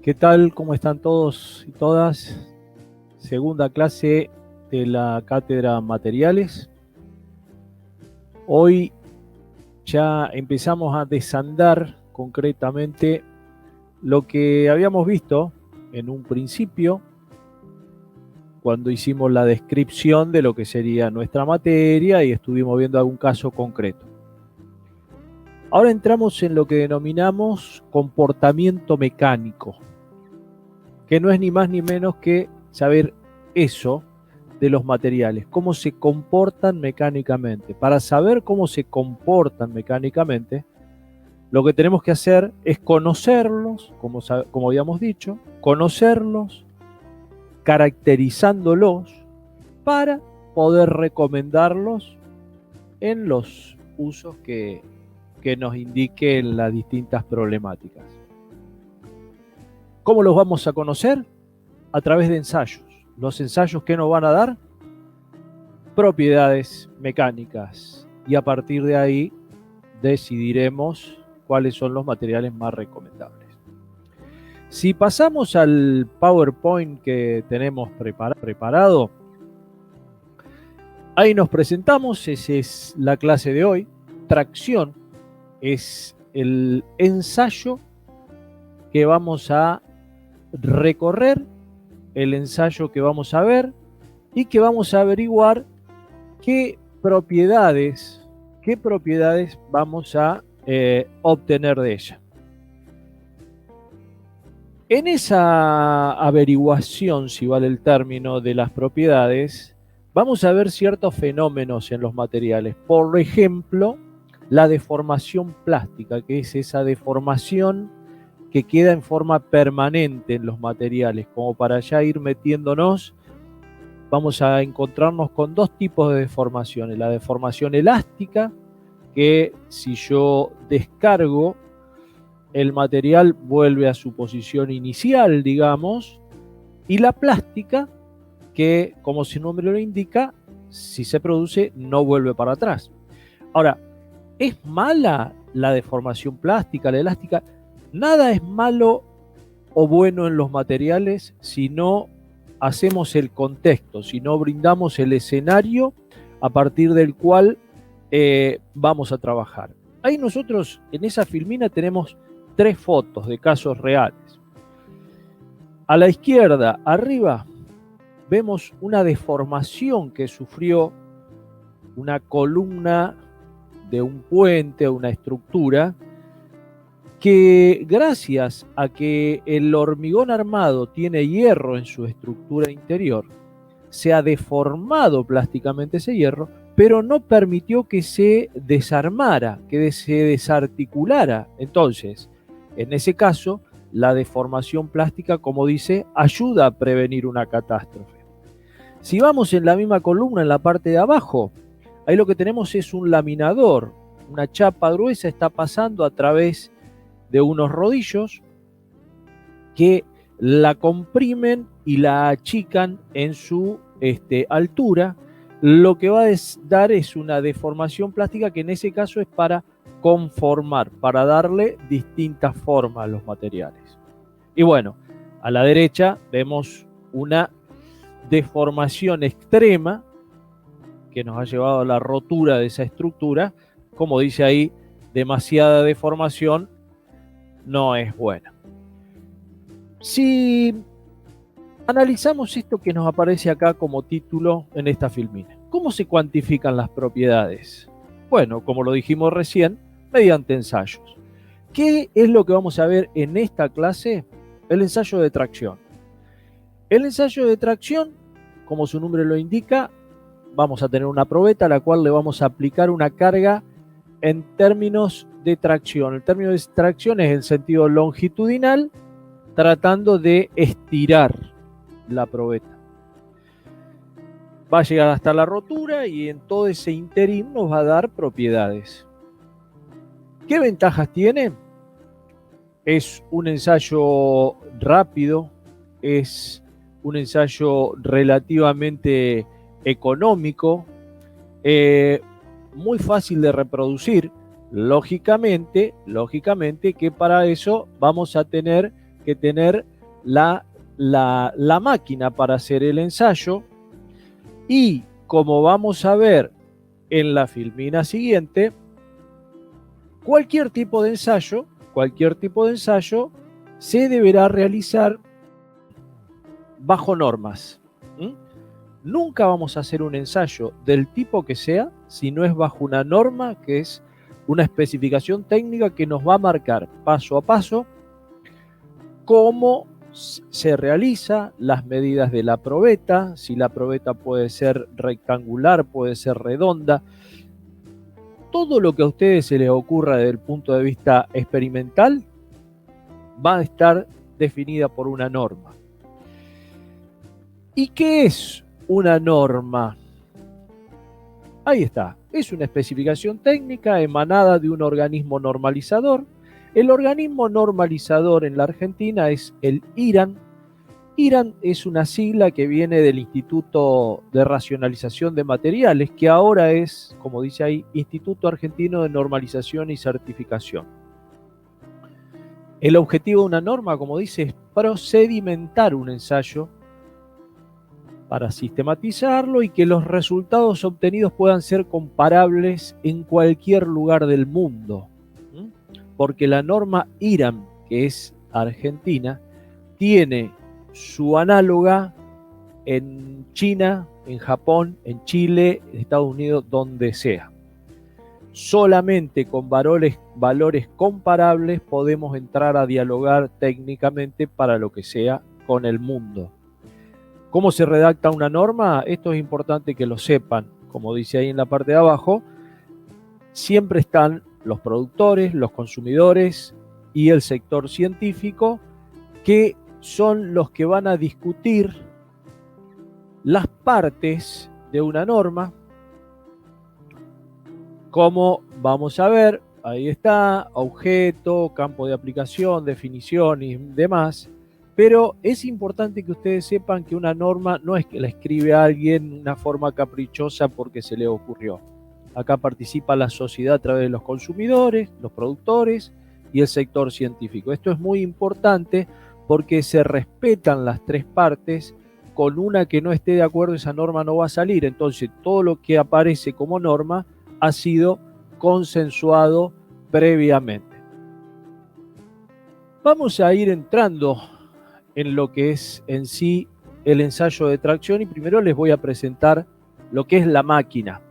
¿Qué tal? ¿Cómo están todos y todas? Segunda clase de la cátedra Materiales. Hoy ya empezamos a desandar concretamente lo que habíamos visto en un principio cuando hicimos la descripción de lo que sería nuestra materia y estuvimos viendo algún caso concreto. Ahora entramos en lo que denominamos comportamiento mecánico, que no es ni más ni menos que saber eso de los materiales, cómo se comportan mecánicamente. Para saber cómo se comportan mecánicamente, lo que tenemos que hacer es conocerlos, como habíamos dicho, conocerlos, caracterizándolos para poder recomendarlos en los usos que nos indiquen las distintas problemáticas. ¿Cómo los vamos a conocer? A través de ensayos. Los ensayos que nos van a dar propiedades mecánicas y a partir de ahí decidiremos cuáles son los materiales más recomendables. Si pasamos al PowerPoint que tenemos preparado, ahí nos presentamos. Esa es la clase de hoy. Tracción es el ensayo que vamos a recorrer, el ensayo que vamos a ver y que vamos a averiguar qué propiedades vamos a obtener de ella. En esa averiguación, si vale el término, de las propiedades, vamos a ver ciertos fenómenos en los materiales. Por ejemplo, la deformación plástica, que es esa deformación que queda en forma permanente en los materiales. Como para ya ir metiéndonos, vamos a encontrarnos con dos tipos de deformaciones. La deformación elástica, que si yo descargo el material vuelve a su posición inicial, digamos, y la plástica, que como su nombre lo indica, si se produce no vuelve para atrás. Ahora, ¿es mala la deformación plástica, la elástica? Nada es malo o bueno en los materiales si no hacemos el contexto, si no brindamos el escenario a partir del cual vamos a trabajar. Ahí nosotros en esa filmina tenemos 3 fotos de casos reales. A la izquierda, arriba, vemos una deformación que sufrió una columna de un puente o una estructura que gracias a que el hormigón armado tiene hierro en su estructura interior, se ha deformado plásticamente ese hierro, pero no permitió que se desarmara, que se desarticulara. Entonces, en ese caso, la deformación plástica, como dice, ayuda a prevenir una catástrofe. Si vamos en la misma columna, en la parte de abajo, ahí lo que tenemos es un laminador, una chapa gruesa está pasando a través de unos rodillos que la comprimen y la achican en su altura. Lo que va a dar es una deformación plástica que en ese caso es para conformar, para darle distintas formas a los materiales. Y bueno, a la derecha vemos una deformación extrema que nos ha llevado a la rotura de esa estructura. Como dice ahí, demasiada deformación no es buena. Si analizamos esto que nos aparece acá como título en esta filmina, ¿cómo se cuantifican las propiedades? Bueno, como lo dijimos recién, mediante ensayos. ¿Qué es lo que vamos a ver en esta clase? El ensayo de tracción. El ensayo de tracción, como su nombre lo indica, vamos a tener una probeta a la cual le vamos a aplicar una carga en términos de tracción. El término de tracción es el sentido longitudinal, tratando de estirar la probeta. Va a llegar hasta la rotura y en todo ese interín nos va a dar propiedades. ¿Qué ventajas tiene? Es un ensayo rápido, es un ensayo relativamente económico, muy fácil de reproducir. Lógicamente que para eso vamos a tener que tener la máquina para hacer el ensayo y, como vamos a ver en la filmina siguiente, cualquier tipo de ensayo se deberá realizar bajo normas. Nunca vamos a hacer un ensayo del tipo que sea si no es bajo una norma, que es una especificación técnica que nos va a marcar paso a paso cómo se realiza, las medidas de la probeta, si la probeta puede ser rectangular, puede ser redonda. Todo lo que a ustedes se les ocurra desde el punto de vista experimental va a estar definida por una norma. ¿Y qué es una norma? Ahí está, es una especificación técnica emanada de un organismo normalizador. El organismo normalizador en la Argentina es el IRAN. IRAN es una sigla que viene del Instituto de Racionalización de Materiales, que ahora es, como dice ahí, Instituto Argentino de Normalización y Certificación. El objetivo de una norma, como dice, es procedimentar un ensayo para sistematizarlo y que los resultados obtenidos puedan ser comparables en cualquier lugar del mundo. Porque la norma IRAN, que es argentina, tiene su análoga en China, en Japón, en Chile, en Estados Unidos, donde sea. Solamente con valores comparables podemos entrar a dialogar técnicamente para lo que sea con el mundo. ¿Cómo se redacta una norma? Esto es importante que lo sepan. Como dice ahí en la parte de abajo, siempre están los productores, los consumidores y el sector científico, que son los que van a discutir las partes de una norma. Como vamos a ver, ahí está, objeto, campo de aplicación, definición y demás. Pero es importante que ustedes sepan que una norma no es que la escribe alguien de una forma caprichosa porque se le ocurrió. Acá participa la sociedad a través de los consumidores, los productores y el sector científico. Esto es muy importante porque se respetan las tres partes. Con una que no esté de acuerdo, esa norma no va a salir. Entonces, todo lo que aparece como norma ha sido consensuado previamente. Vamos a ir entrando en lo que es en sí el ensayo de tracción y primero les voy a presentar lo que es la máquina.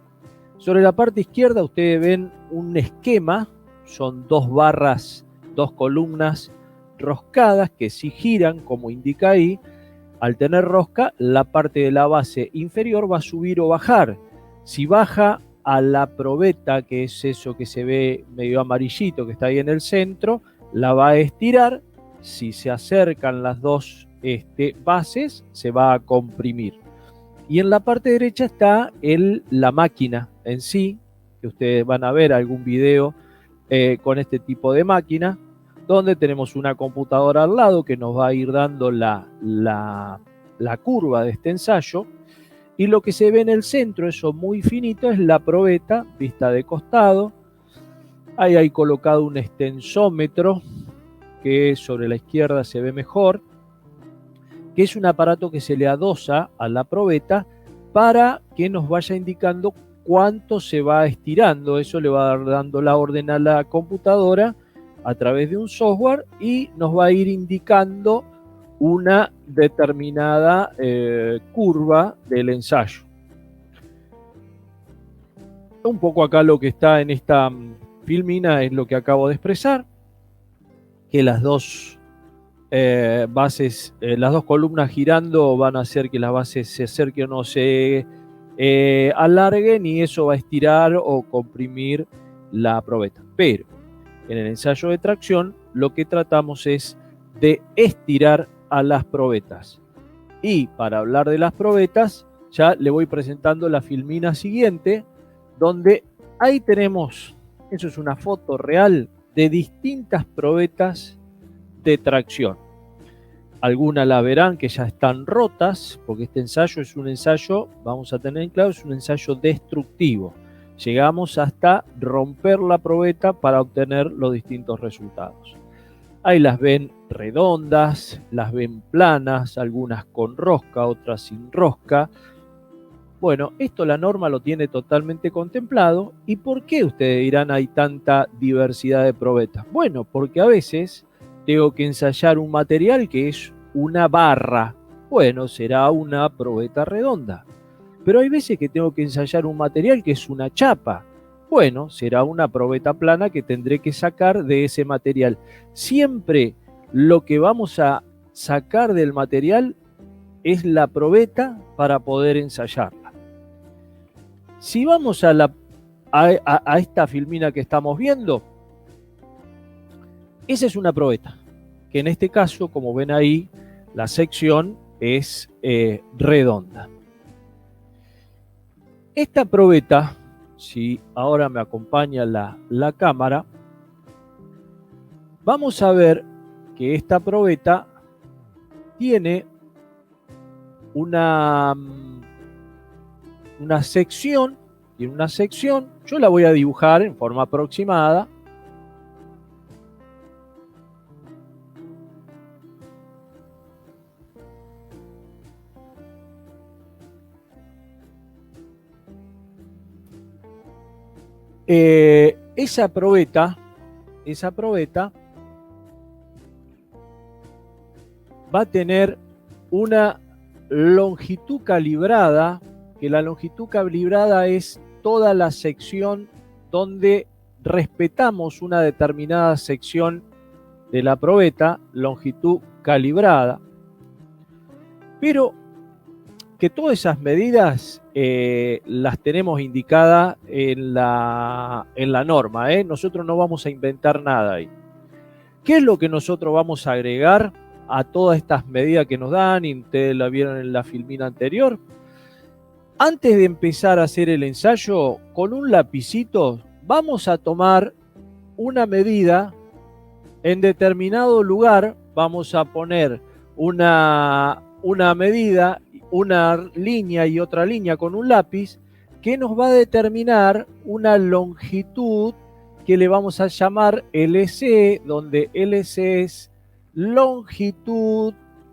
Sobre la parte izquierda ustedes ven un esquema, son dos barras, dos columnas roscadas que si giran, como indica ahí, al tener rosca, la parte de la base inferior va a subir o bajar. Si baja a la probeta, que es eso que se ve medio amarillito que está ahí en el centro, la va a estirar. Si se acercan las dos bases, se va a comprimir. Y en la parte derecha está la máquina en sí, que ustedes van a ver algún video con este tipo de máquina, donde tenemos una computadora al lado que nos va a ir dando la curva de este ensayo. Y lo que se ve en el centro, eso muy finito, es la probeta vista de costado. Ahí hay colocado un extensómetro que sobre la izquierda se ve mejor, que es un aparato que se le adosa a la probeta para que nos vaya indicando cuánto se va estirando. Eso le va dando la orden a la computadora a través de un software y nos va a ir indicando una determinada curva del ensayo. Un poco acá lo que está en esta filmina es lo que acabo de expresar, que las dos bases, las dos columnas girando van a hacer que las bases se acerquen o se alarguen y eso va a estirar o comprimir la probeta. Pero en el ensayo de tracción lo que tratamos es de estirar a las probetas. Y para hablar de las probetas, ya le voy presentando la filmina siguiente, donde ahí tenemos, eso es una foto real de distintas probetas de tracción. Algunas la verán que ya están rotas, porque este ensayo es un ensayo, vamos a tener en claro, es un ensayo destructivo. Llegamos hasta romper la probeta para obtener los distintos resultados. Ahí las ven redondas, las ven planas, algunas con rosca, otras sin rosca. Bueno, esto la norma lo tiene totalmente contemplado. ¿Y por qué, ustedes dirán, hay tanta diversidad de probetas? Bueno, porque a veces tengo que ensayar un material que es una barra. Bueno, será una probeta redonda. Pero hay veces que tengo que ensayar un material que es una chapa. Bueno, será una probeta plana que tendré que sacar de ese material. Siempre lo que vamos a sacar del material es la probeta para poder ensayarla. Si vamos a esta filmina que estamos viendo, esa es una probeta, que en este caso, como ven ahí, la sección es redonda. Esta probeta, si ahora me acompaña la cámara, vamos a ver que esta probeta tiene una sección, yo la voy a dibujar en forma aproximada. Esa probeta va a tener una longitud calibrada, que la longitud calibrada es toda la sección donde respetamos una determinada sección de la probeta, longitud calibrada. Pero que todas esas medidas las tenemos indicadas en la norma. Nosotros no vamos a inventar nada ahí. ¿Qué es lo que nosotros vamos a agregar a todas estas medidas que nos dan? Y ustedes la vieron en la filmina anterior. Antes de empezar a hacer el ensayo, con un lapicito vamos a tomar una medida en determinado lugar. Vamos a poner una medida, una línea y otra línea con un lápiz que nos va a determinar una longitud que le vamos a llamar LC, donde LC es longitud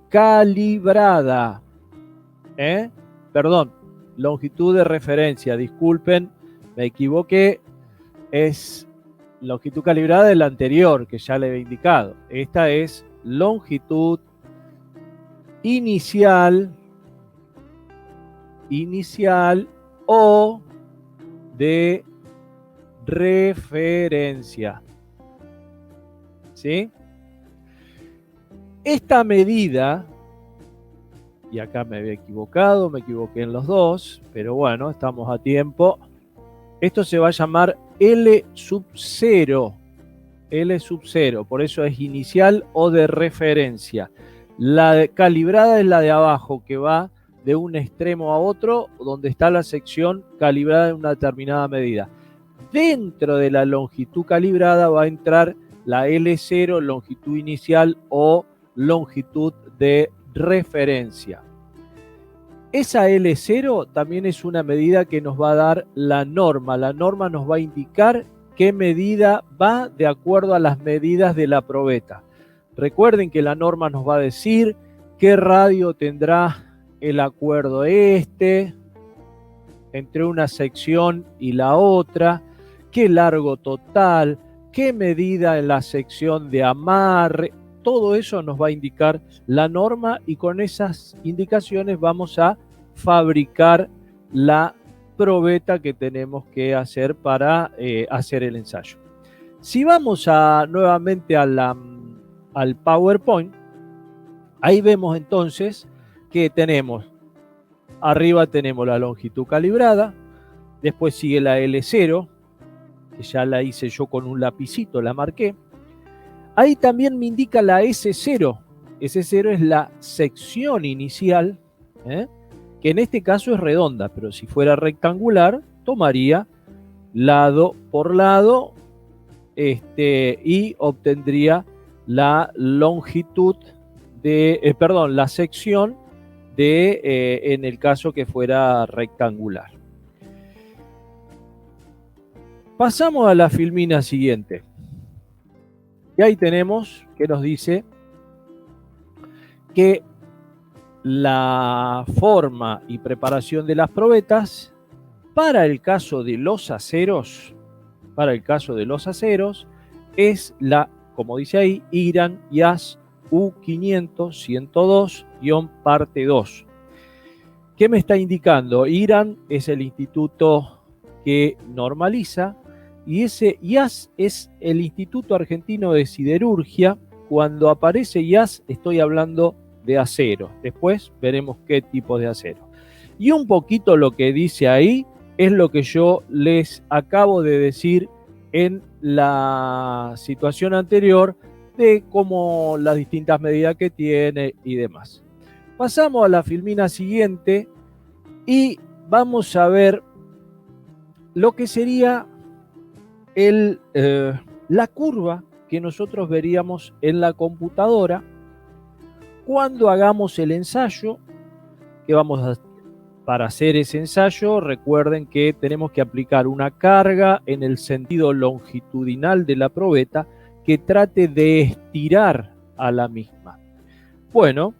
calibrada. Perdón, longitud de referencia, disculpen, me equivoqué, es longitud calibrada del anterior, que ya le he indicado. Esta es longitud inicial o de referencia. ¿Sí? Esta medida, y acá me había equivocado, me equivoqué en los dos, pero bueno, estamos a tiempo. Esto se va a llamar L sub 0. L sub 0, por eso es inicial o de referencia. La calibrada es la de abajo, que va de un extremo a otro, donde está la sección calibrada en una determinada medida. Dentro de la longitud calibrada va a entrar la L0, longitud inicial o longitud de referencia. Esa L0 también es una medida que nos va a dar la norma. La norma nos va a indicar qué medida va de acuerdo a las medidas de la probeta. Recuerden que la norma nos va a decir qué radio tendrá el acuerdo entre una sección y la otra, qué largo total, qué medida en la sección de amarre. Todo eso nos va a indicar la norma y con esas indicaciones vamos a fabricar la probeta que tenemos que hacer para hacer el ensayo. Si vamos nuevamente al PowerPoint, ahí vemos entonces que arriba tenemos la longitud calibrada, después sigue la L0, que ya la hice yo con un lapicito, la marqué. Ahí también me indica la S0. S0 es la sección inicial, que en este caso es redonda, pero si fuera rectangular, tomaría lado por lado y obtendría la longitud la sección en el caso que fuera rectangular. Pasamos a la filmina siguiente. Y ahí tenemos que nos dice que la forma y preparación de las probetas para el caso de los aceros, es la, como dice ahí, IRAN IAS U500-102-parte 2. ¿Qué me está indicando? IRAN es el instituto que normaliza y ese IAS es el Instituto Argentino de Siderurgia. Cuando aparece IAS estoy hablando de acero. Después veremos qué tipo de acero. Y un poquito lo que dice ahí es lo que yo les acabo de decir en la situación anterior de cómo las distintas medidas que tiene y demás. Pasamos a la filmina siguiente y vamos a ver lo que sería la curva que nosotros veríamos en la computadora cuando hagamos el ensayo que vamos a. Para hacer ese ensayo, recuerden que tenemos que aplicar una carga en el sentido longitudinal de la probeta que trate de estirar a la misma. Bueno,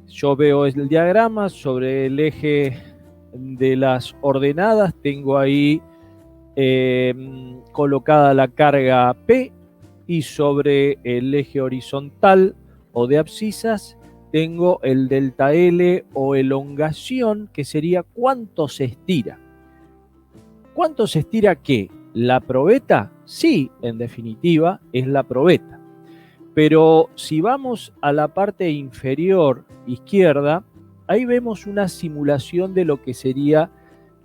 yo veo el diagrama sobre el eje de las ordenadas, tengo ahí colocada la carga P y sobre el eje horizontal o de abscisas tengo el delta L o elongación, que sería cuánto se estira. ¿Cuánto se estira qué? ¿La probeta? Sí, en definitiva, es la probeta. Pero si vamos a la parte inferior izquierda, ahí vemos una simulación de lo que sería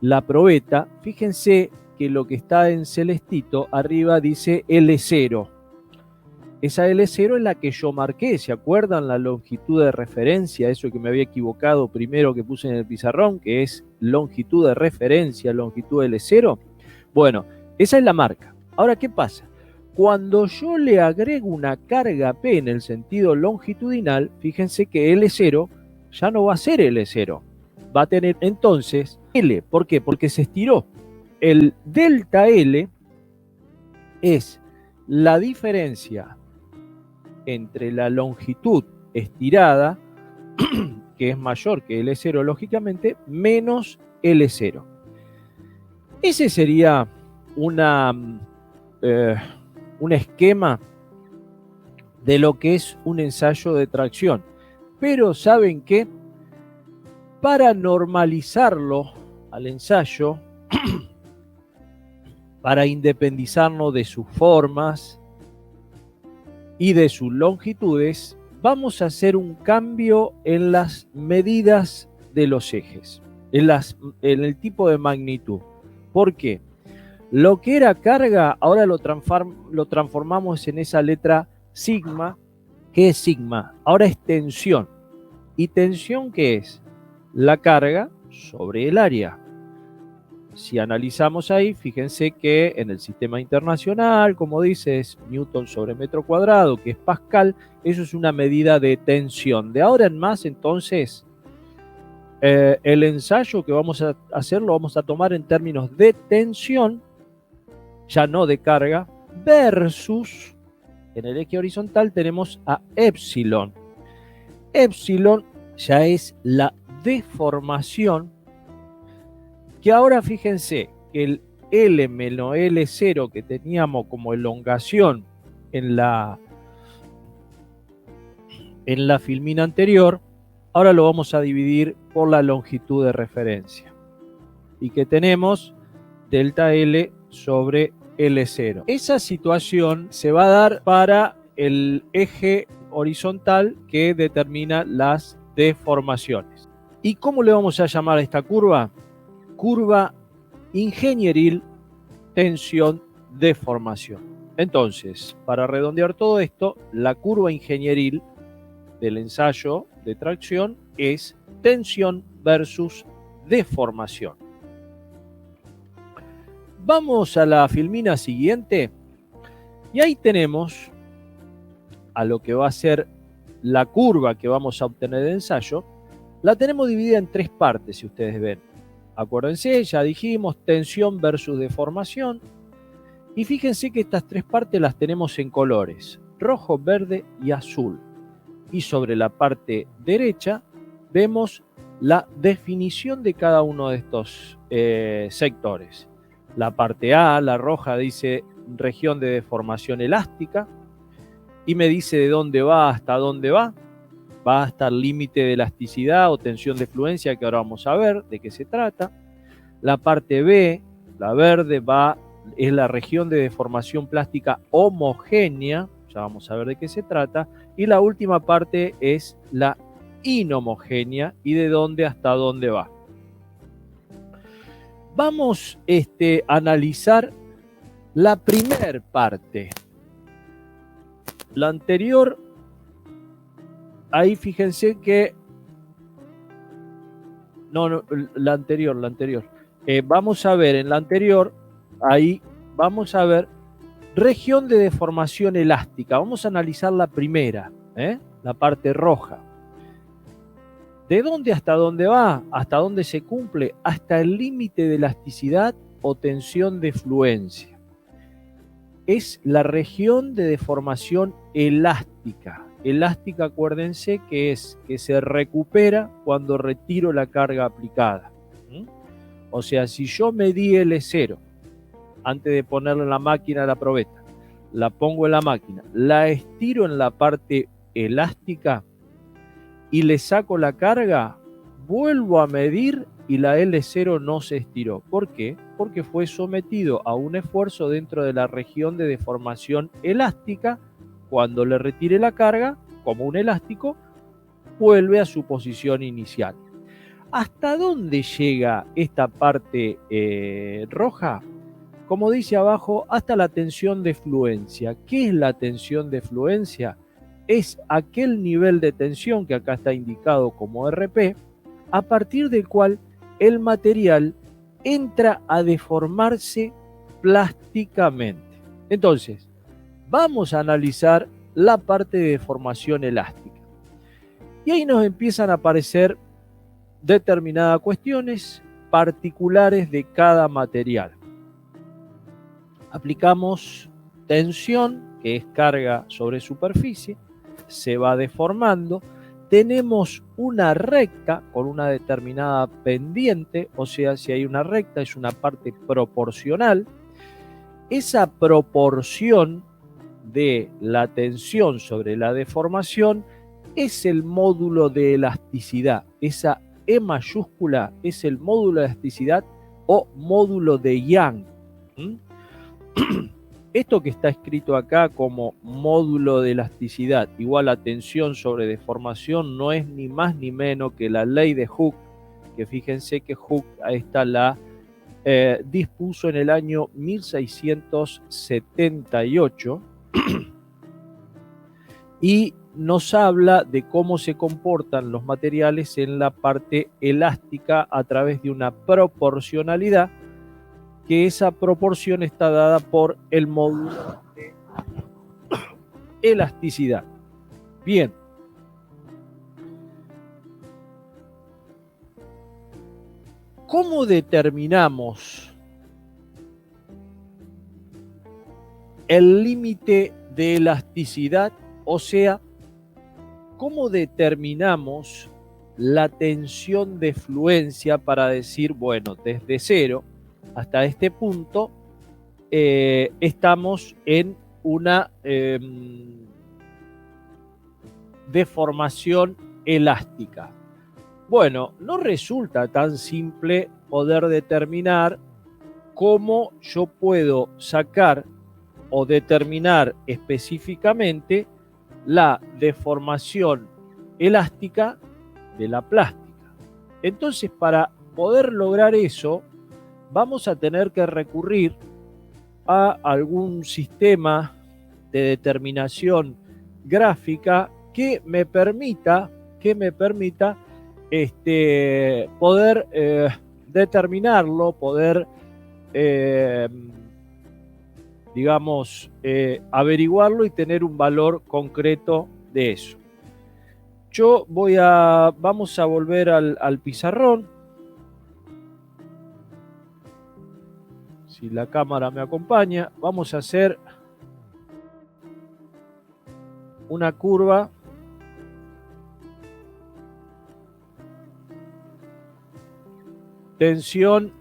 la probeta. Fíjense que lo que está en celestito arriba dice L0. Esa L0 es la que yo marqué, ¿se acuerdan? La longitud de referencia, eso que me había equivocado primero que puse en el pizarrón, que es longitud de referencia, longitud L0. Bueno, esa es la marca. Ahora, ¿qué pasa? Cuando yo le agrego una carga P en el sentido longitudinal, fíjense que L0 ya no va a ser L0. Va a tener entonces L. ¿Por qué? Porque se estiró. El delta L es la diferencia entre la longitud estirada, que es mayor que L0 lógicamente, menos L0. Ese sería un esquema de lo que es un ensayo de tracción. Pero ¿saben qué? Para normalizarlo al ensayo, para independizarnos de sus formas y de sus longitudes, vamos a hacer un cambio en las medidas de los ejes, en el tipo de magnitud. ¿Por qué? Lo que era carga, ahora lo transformamos en esa letra sigma. ¿Qué es sigma? Ahora es tensión. ¿Y tensión qué es? La carga sobre el área. Si analizamos ahí, fíjense que en el sistema internacional, como dice, es Newton sobre metro cuadrado, que es Pascal. Eso es una medida de tensión. De ahora en más, entonces, el ensayo que vamos a hacer lo vamos a tomar en términos de tensión, ya no de carga, versus, en el eje horizontal tenemos a epsilon. Epsilon ya es la deformación, que ahora fíjense que el L menos L0 que teníamos como elongación en la filmina anterior, ahora lo vamos a dividir por la longitud de referencia. Y que tenemos delta L sobre L0. Esa situación se va a dar para el eje horizontal que determina las deformaciones. ¿Y cómo le vamos a llamar a esta curva? Curva ingenieril tensión deformación. Entonces, para redondear todo esto, la curva ingenieril del ensayo de tracción es tensión versus deformación. Vamos a la filmina siguiente y ahí tenemos a lo que va a ser la curva que vamos a obtener del ensayo. La tenemos dividida en tres partes, si ustedes ven. Acuérdense, ya dijimos tensión versus deformación. Y fíjense que estas tres partes las tenemos en colores. rojo, verde y azul. Y sobre la parte derecha vemos la definición de cada uno de estos sectores. La parte A, la roja, dice región de deformación elástica y me dice de dónde va hasta dónde va. Va hasta el límite de elasticidad o tensión de fluencia, que ahora vamos a ver de qué se trata. La parte B, la verde, es la región de deformación plástica homogénea, ya vamos a ver de qué se trata. Y la última parte es la inhomogénea y de dónde hasta dónde va. Vamos a analizar la primer parte. La anterior, ahí fíjense que... No, la anterior. Vamos a ver en la anterior, ahí vamos a ver región de deformación elástica. Vamos a analizar la primera, la parte roja. ¿De dónde hasta dónde va? ¿Hasta dónde se cumple? Hasta el límite de elasticidad o tensión de fluencia. Es la región de deformación elástica. Elástica, acuérdense que es que se recupera cuando retiro la carga aplicada. O sea, si yo medí L0 antes de ponerla en la máquina de la probeta, la pongo en la máquina, la estiro en la parte elástica y le saco la carga, vuelvo a medir y la L0 no se estiró. ¿Por qué? Porque fue sometido a un esfuerzo dentro de la región de deformación elástica. Cuando le retire la carga, como un elástico, vuelve a su posición inicial. ¿Hasta dónde llega esta parte roja? Como dice abajo, hasta la tensión de fluencia. ¿Qué es la tensión de fluencia? Es aquel nivel de tensión que acá está indicado como RP, a partir del cual el material entra a deformarse plásticamente. Entonces, vamos a analizar la parte de deformación elástica. Y ahí nos empiezan a aparecer determinadas cuestiones particulares de cada material. Aplicamos tensión, que es carga sobre superficie, se va deformando. Tenemos una recta con una determinada pendiente, o sea, si hay una recta es una parte proporcional. Esa proporción de la tensión sobre la deformación es el módulo de elasticidad. Esa E mayúscula es el módulo de elasticidad o módulo de Young. Esto que está escrito acá como módulo de elasticidad igual a tensión sobre deformación no es ni más ni menos que la ley de Hooke, que fíjense que Hooke esta la dispuso en el año 1678 y nos habla de cómo se comportan los materiales en la parte elástica a través de una proporcionalidad, que esa proporción está dada por el módulo de elasticidad. Bien. ¿Cómo determinamos el límite de elasticidad? O sea, ¿cómo determinamos la tensión de fluencia para decir, bueno, desde 0 hasta este punto estamos en una deformación elástica? Bueno, no resulta tan simple poder determinar cómo yo puedo sacar o determinar específicamente la deformación elástica de la plástica. Entonces, para poder lograr eso, vamos a tener que recurrir a algún sistema de determinación gráfica que me permita poder determinarlo, poder averiguarlo y tener un valor concreto de eso. Vamos a volver al pizarrón. Si la cámara me acompaña, vamos a hacer una curva tensión,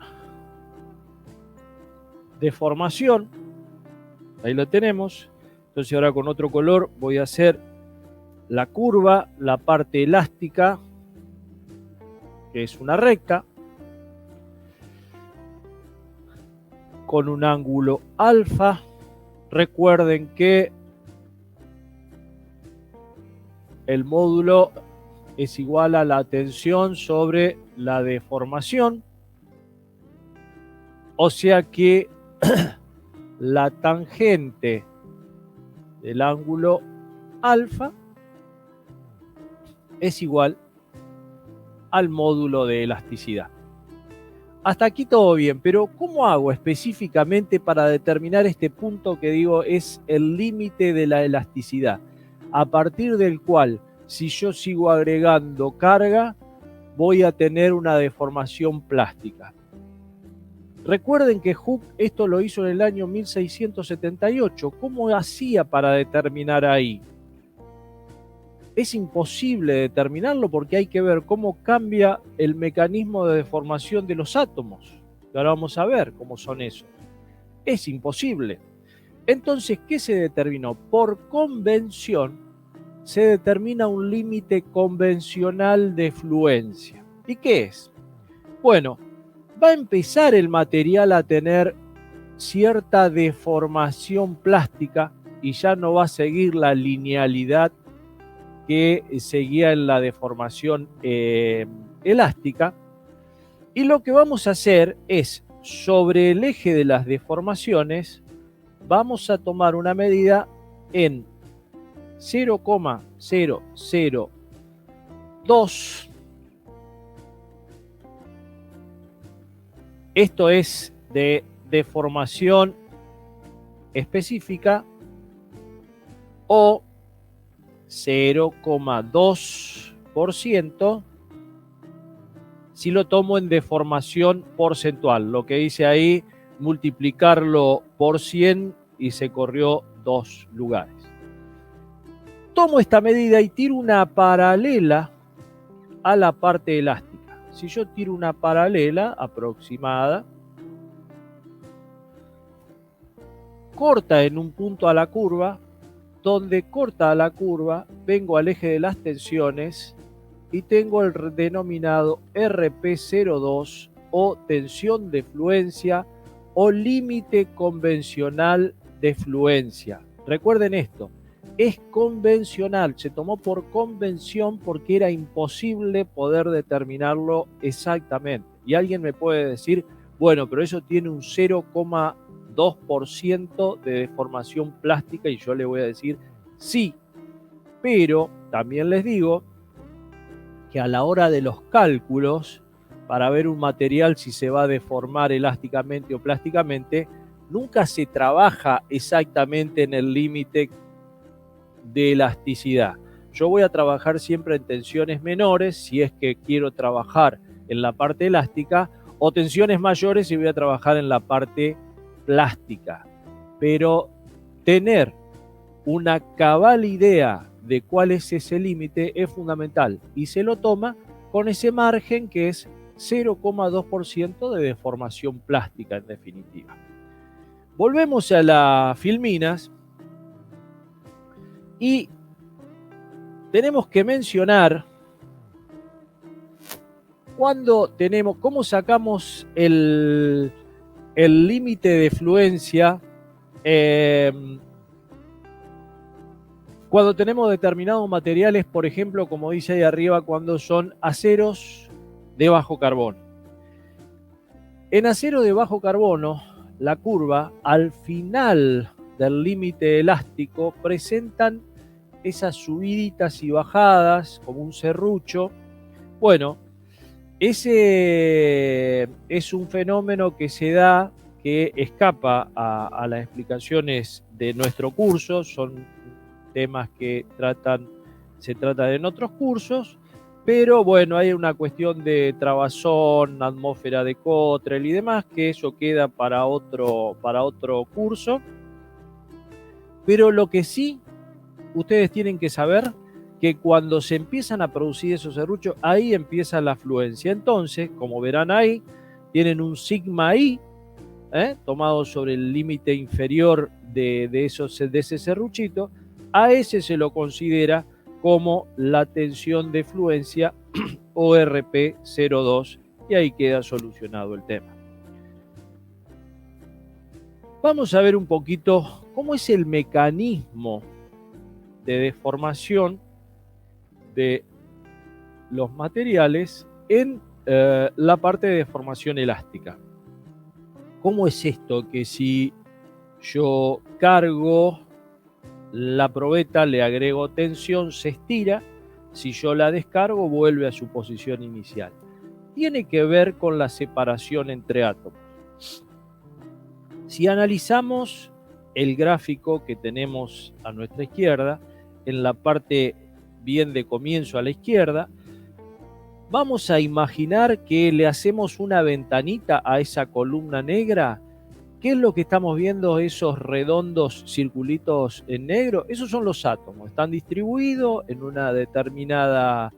deformación. Ahí lo tenemos. Entonces ahora con otro color voy a hacer la curva, la parte elástica, que es una recta, con un ángulo alfa. Recuerden que el módulo es igual a la tensión sobre la deformación. O sea que la tangente del ángulo alfa es igual al módulo de elasticidad. Hasta aquí todo bien, pero ¿cómo hago específicamente para determinar este punto que digo es el límite de la elasticidad? A partir del cual, si yo sigo agregando carga, voy a tener una deformación plástica. Recuerden que Hooke esto lo hizo en el año 1678. ¿Cómo hacía para determinar ahí? Es imposible determinarlo porque hay que ver cómo cambia el mecanismo de deformación de los átomos. Y ahora vamos a ver cómo son esos. Es imposible. Entonces, ¿qué se determinó? Por convención, se determina un límite convencional de fluencia. ¿Y qué es? Bueno, va a empezar el material a tener cierta deformación plástica y ya no va a seguir la linealidad que seguía en la deformación elástica. Y lo que vamos a hacer es, sobre el eje de las deformaciones, vamos a tomar una medida en 0,002. Esto es de deformación específica, o 0,2% si lo tomo en deformación porcentual. Lo que hice ahí, multiplicarlo por 100 y se corrió 2 lugares. Tomo esta medida y tiro una paralela a la parte elástica. Si yo tiro una paralela aproximada, corta en un punto a la curva. Donde corta la curva, vengo al eje de las tensiones y tengo el denominado RP02, o tensión de fluencia, o límite convencional de fluencia. Recuerden esto, es convencional, se tomó por convención porque era imposible poder determinarlo exactamente. Y alguien me puede decir, bueno, pero eso tiene un 0,2% de deformación plástica, y yo le voy a decir sí, pero también les digo que a la hora de los cálculos, para ver un material si se va a deformar elásticamente o plásticamente, nunca se trabaja exactamente en el límite de elasticidad. Yo voy a trabajar siempre en tensiones menores si es que quiero trabajar en la parte elástica, o tensiones mayores si voy a trabajar en la parte plástica. Pero tener una cabal idea de cuál es ese límite es fundamental, y se lo toma con ese margen que es 0,2% de deformación plástica en definitiva. Volvemos a las filminas y tenemos que mencionar cómo sacamos el límite de fluencia cuando tenemos determinados materiales, por ejemplo, como dice ahí arriba, cuando son aceros de bajo carbono. En acero de bajo carbono, la curva al final del límite elástico presentan esas subiditas y bajadas como un serrucho. Bueno, ese es un fenómeno que se da, que escapa a las explicaciones de nuestro curso. Son temas que se tratan en otros cursos, pero bueno, hay una cuestión de trabazón, atmósfera de Cottrell y demás, que eso queda para otro curso. Pero lo que sí ustedes tienen que saber que cuando se empiezan a producir esos serruchos, ahí empieza la fluencia. Entonces, como verán ahí, tienen un sigma I, tomado sobre el límite inferior de ese serruchito. A ese se lo considera como la tensión de fluencia ORP02 y ahí queda solucionado el tema. Vamos a ver un poquito cómo es el mecanismo de deformación de los materiales en la parte de deformación elástica. ¿Cómo es esto? Que si yo cargo la probeta, le agrego tensión, se estira, si yo la descargo, vuelve a su posición inicial. Tiene que ver con la separación entre átomos. Si analizamos el gráfico que tenemos a nuestra izquierda, en la parte bien de comienzo a la izquierda, vamos a imaginar que le hacemos una ventanita a esa columna negra. ¿Qué es lo que estamos viendo? Esos redondos circulitos en negro, esos son los átomos. Están distribuidos en una determinada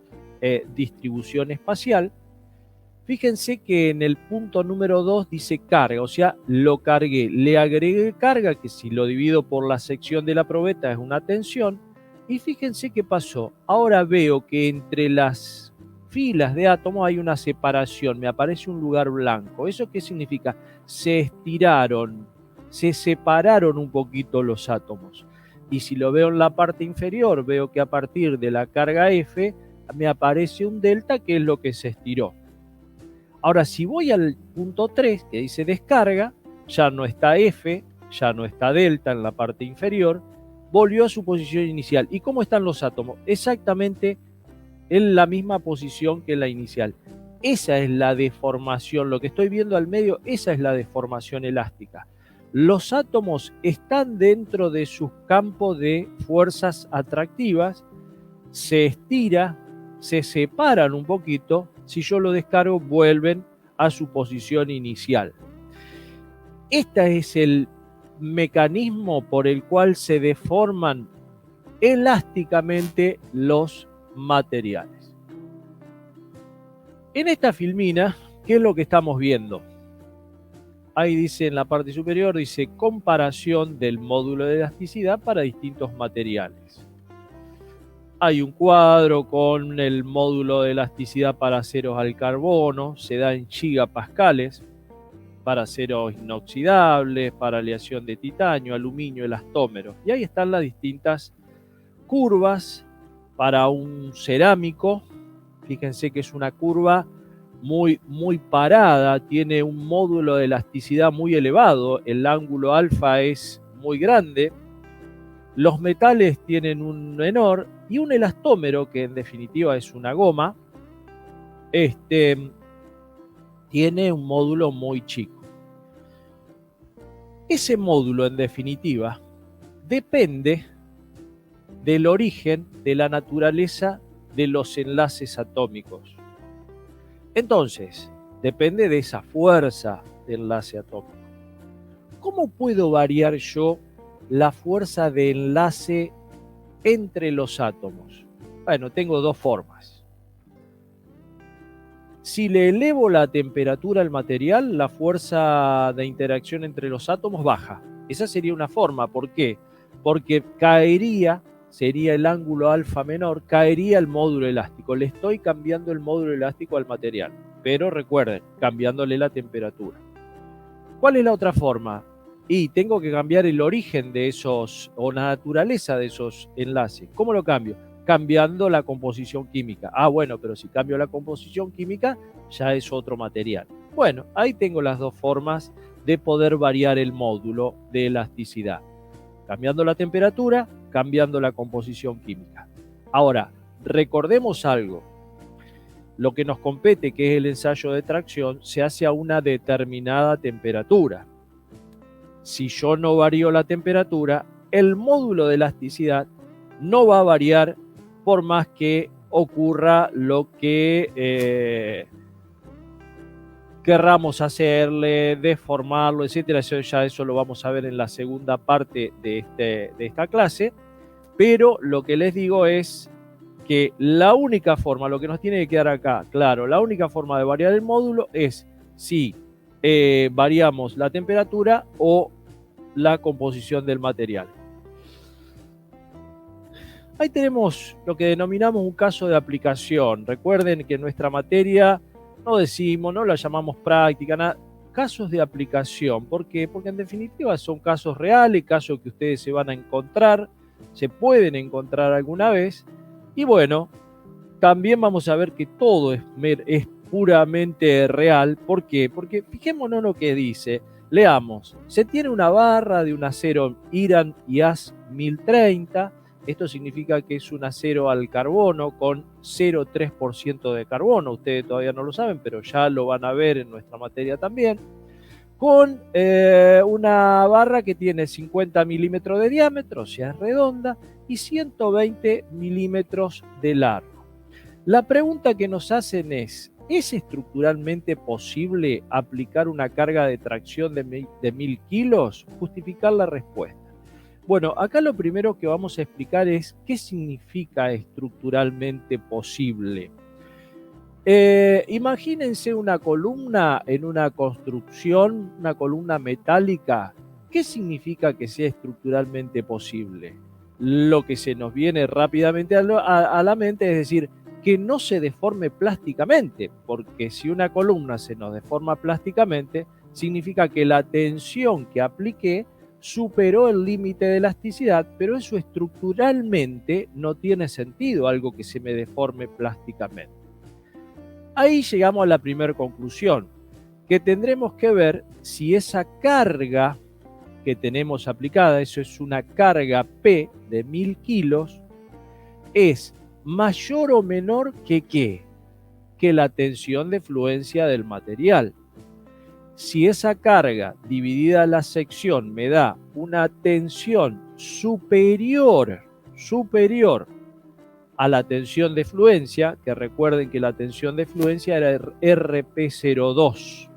distribución espacial. Fíjense que en el punto número 2 dice carga, o sea, lo cargué. Le agregué carga, que si lo divido por la sección de la probeta es una tensión. Y fíjense qué pasó. Ahora veo que entre las filas de átomos hay una separación, me aparece un lugar blanco. ¿Eso qué significa? Se estiraron, se separaron un poquito los átomos. Y si lo veo en la parte inferior, veo que a partir de la carga F me aparece un delta, que es lo que se estiró. Ahora, si voy al punto 3, que dice descarga, ya no está F, ya no está delta en la parte inferior, volvió a su posición inicial. ¿Y cómo están los átomos? Exactamente en la misma posición que la inicial. Esa es la deformación, lo que estoy viendo al medio, esa es la deformación elástica. Los átomos están dentro de sus campos de fuerzas atractivas, se estira, se separan un poquito, si yo lo descargo vuelven a su posición inicial. Este es el mecanismo por el cual se deforman elásticamente los materiales. En esta filmina, ¿qué es lo que estamos viendo? Ahí dice en la parte superior, dice comparación del módulo de elasticidad para distintos materiales. Hay un cuadro con el módulo de elasticidad para aceros al carbono, se da en gigapascales, para aceros inoxidables, para aleación de titanio, aluminio, elastómeros. Y ahí están las distintas curvas para un cerámico. Fíjense que es una curva muy parada, tiene un módulo de elasticidad muy elevado, el ángulo alfa es muy grande. Los metales tienen un menor y un elastómero, que en definitiva es una goma, tiene un módulo muy chico. Ese módulo, en definitiva, depende del origen, de la naturaleza de los enlaces atómicos. Entonces, depende de esa fuerza de enlace atómico. ¿Cómo puedo variar yo la fuerza de enlace entre los átomos? Bueno, tengo dos formas. Si le elevo la temperatura al material, la fuerza de interacción entre los átomos baja. Esa sería una forma. ¿Por qué? Porque caería, sería el ángulo alfa menor, caería el módulo elástico. Le estoy cambiando el módulo elástico al material. Pero recuerden, cambiándole la temperatura. ¿Cuál es la otra forma? Y tengo que cambiar el origen de esos, o la naturaleza de esos enlaces. ¿Cómo lo cambio? Cambiando la composición química. Ah, bueno, pero si cambio la composición química, ya es otro material. Bueno, ahí tengo las dos formas de poder variar el módulo de elasticidad. Cambiando la temperatura, cambiando la composición química. Ahora, recordemos algo. Lo que nos compete, que es el ensayo de tracción, se hace a una determinada temperatura. Si yo no varío la temperatura, el módulo de elasticidad no va a variar por más que ocurra lo que querramos hacerle, deformarlo, etcétera. Eso lo vamos a ver en la segunda parte de esta clase. Pero lo que les digo es que la única forma, lo que nos tiene que quedar acá, claro, la única forma de variar el módulo es si variamos la temperatura o la composición del material. Ahí tenemos lo que denominamos un caso de aplicación. Recuerden que en nuestra materia no decimos, no la llamamos práctica, nada. Casos de aplicación. ¿Por qué? Porque en definitiva son casos reales, casos que ustedes se van a encontrar, se pueden encontrar alguna vez. Y bueno, también vamos a ver que todo es puramente real. ¿Por qué? Porque fijémonos lo que dice. Leamos. Se tiene una barra de un acero Iran IAS 1030. Esto significa que es un acero al carbono con 0,3% de carbono. Ustedes todavía no lo saben, pero ya lo van a ver en nuestra materia también. Con una barra que tiene 50 milímetros de diámetro, o sea, es redonda, y 120 milímetros de largo. La pregunta que nos hacen ¿es estructuralmente posible aplicar una carga de tracción de 1000 kilos? Justificar la respuesta. Bueno, acá lo primero que vamos a explicar es qué significa estructuralmente posible. Imagínense una columna en una construcción, una columna metálica. ¿Qué significa que sea estructuralmente posible? Lo que se nos viene rápidamente a la mente es decir, que no se deforme plásticamente, porque si una columna se nos deforma plásticamente, significa que la tensión que apliqué superó el límite de elasticidad, pero eso estructuralmente no tiene sentido, algo que se me deforme plásticamente. Ahí llegamos a la primera conclusión, que tendremos que ver si esa carga que tenemos aplicada, eso es una carga P de 1000 kilos, es mayor o menor que ¿qué? Que la tensión de fluencia del material. Si esa carga dividida a la sección me da una tensión superior a la tensión de fluencia, que recuerden que la tensión de fluencia era RP02.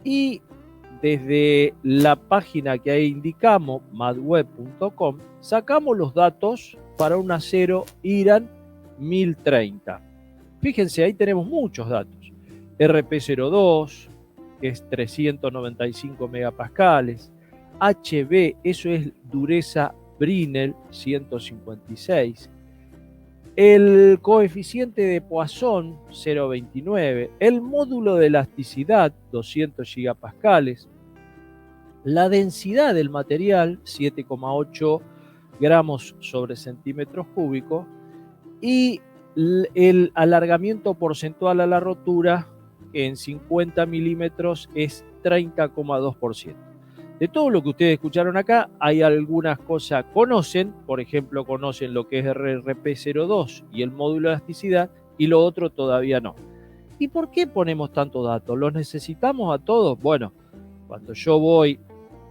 Y desde la página que ahí indicamos, madweb.com, sacamos los datos para un acero Iran 1030. Fíjense, ahí tenemos muchos datos. RP02, que es 395 megapascales. HB, eso es dureza Brinell, 156. El coeficiente de Poisson, 0,29. El módulo de elasticidad, 200 gigapascales. La densidad del material, 7,8 gramos sobre centímetros cúbicos. Y el alargamiento porcentual a la rotura en 50 milímetros es 30,2%. De todo lo que ustedes escucharon acá, hay algunas cosas conocen, por ejemplo, conocen lo que es RP02 y el módulo de elasticidad, y lo otro todavía no. ¿Y por qué ponemos tantos datos? ¿Los necesitamos a todos? Bueno, cuando yo voy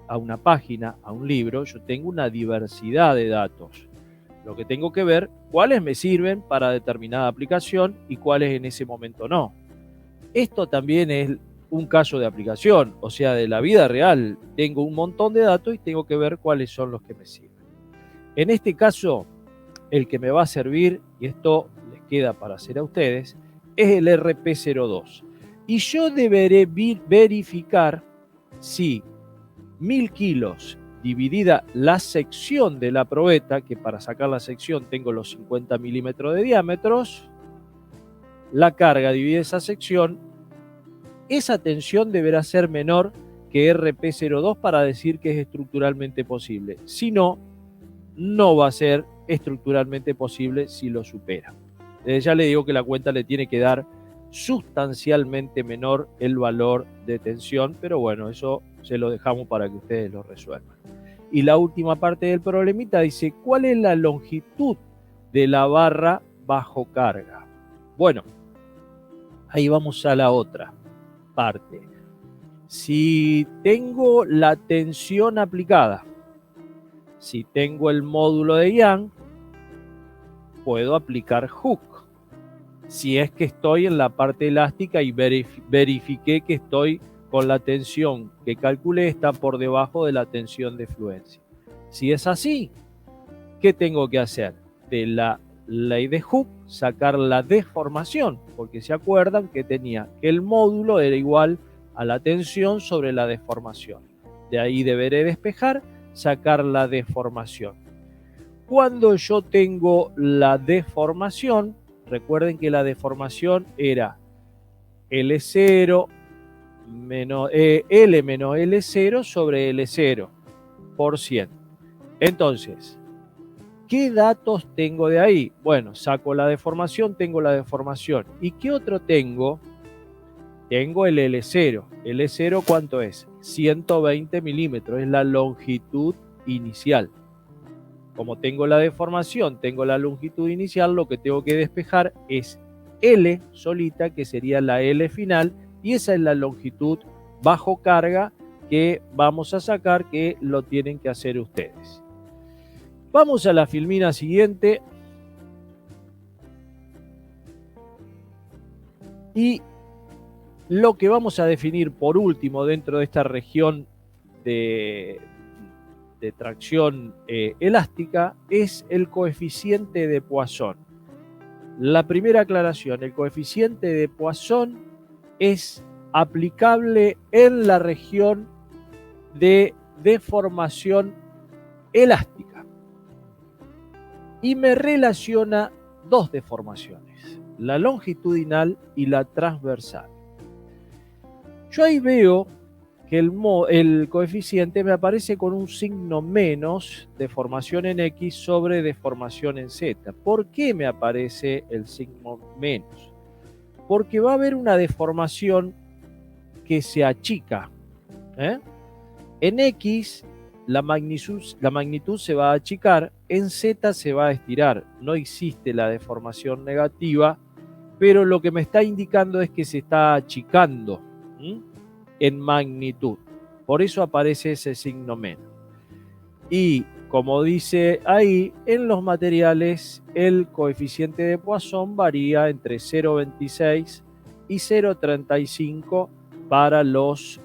a una página, a un libro, yo tengo una diversidad de datos. Lo que tengo que ver, cuáles me sirven para determinada aplicación y cuáles en ese momento no. Esto también es un caso de aplicación, o sea, de la vida real. Tengo un montón de datos y tengo que ver cuáles son los que me sirven. En este caso, el que me va a servir, y esto les queda para hacer a ustedes, es el RP02. Y yo deberé verificar si 1000 kilos dividida la sección de la probeta, que para sacar la sección tengo los 50 milímetros de diámetros, la carga dividida esa sección, esa tensión deberá ser menor que RP02 para decir que es estructuralmente posible. Si no, no va a ser estructuralmente posible si lo supera. Desde ya le digo que la cuenta le tiene que dar sustancialmente menor el valor de tensión, pero bueno, eso se lo dejamos para que ustedes lo resuelvan. Y la última parte del problemita dice, ¿cuál es la longitud de la barra bajo carga? Bueno, ahí vamos a la otra parte. Si tengo la tensión aplicada, si tengo el módulo de Young, puedo aplicar hook. Si es que estoy en la parte elástica y verifiqué que estoy con la tensión que calculé está por debajo de la tensión de fluencia. Si es así, ¿qué tengo que hacer? De la ley de Hooke, sacar la deformación, porque se acuerdan que tenía que el módulo era igual a la tensión sobre la deformación. De ahí deberé despejar, sacar la deformación. Cuando yo tengo la deformación, recuerden que la deformación era L0 menos, L menos L0 sobre L0 por 100. Entonces, ¿qué datos tengo de ahí? Bueno, saco la deformación, tengo la deformación. ¿Y qué otro tengo? Tengo el L0. ¿L0 cuánto es? 120 milímetros, es la longitud inicial. Como tengo la deformación, tengo la longitud inicial, lo que tengo que despejar es L solita, que sería la L final, y esa es la longitud bajo carga que vamos a sacar, que lo tienen que hacer ustedes. Vamos a la filmina siguiente. Y lo que vamos a definir por último dentro de esta región de tracción elástica es el coeficiente de Poisson. La primera aclaración, el coeficiente de Poisson es aplicable en la región de deformación elástica y me relaciona dos deformaciones, la longitudinal y la transversal. Yo ahí veo que el coeficiente me aparece con un signo menos, deformación en X sobre deformación en Z. ¿Por qué me aparece el signo menos? Porque va a haber una deformación que se achica. En X la magnitud se va a achicar, en Z se va a estirar. No existe la deformación negativa, pero lo que me está indicando es que se está achicando en magnitud. Por eso aparece ese signo menos. Y como dice ahí, en los materiales el coeficiente de Poisson varía entre 0,26 y 0,35 para los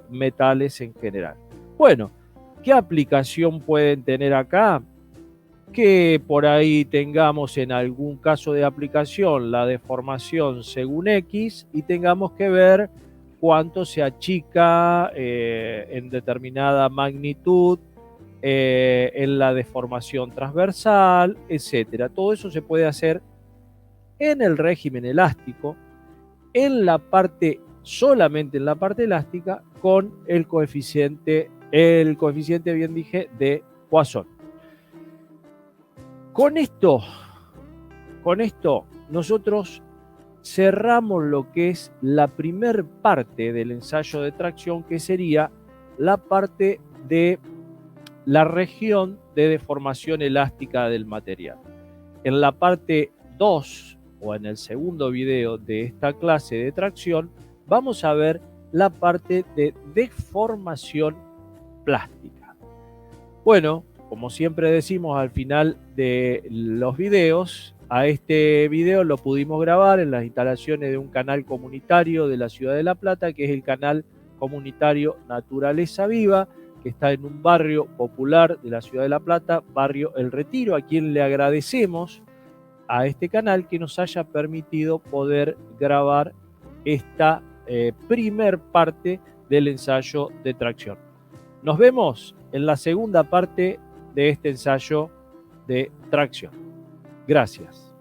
metales en general. Bueno, ¿qué aplicación pueden tener acá? Que por ahí tengamos en algún caso de aplicación la deformación según X y tengamos que ver cuánto se achica en determinada magnitud en la deformación transversal, etcétera. Todo eso se puede hacer en el régimen elástico, en la parte, solamente en la parte elástica, con el coeficiente bien dije, de Poisson. Con esto nosotros cerramos lo que es la primer parte del ensayo de tracción, que sería la parte de la región de deformación elástica del material. En la parte 2 o en el segundo video de esta clase de tracción vamos a ver la parte de deformación plástica. Bueno, como siempre decimos al final de los videos, a este video lo pudimos grabar en las instalaciones de un canal comunitario de la ciudad de La Plata, que es el canal comunitario Naturaleza Viva, que está en un barrio popular de la ciudad de La Plata, barrio El Retiro, a quien le agradecemos a este canal que nos haya permitido poder grabar esta primer parte del ensayo de tracción. Nos vemos en la segunda parte de este ensayo de tracción. Gracias.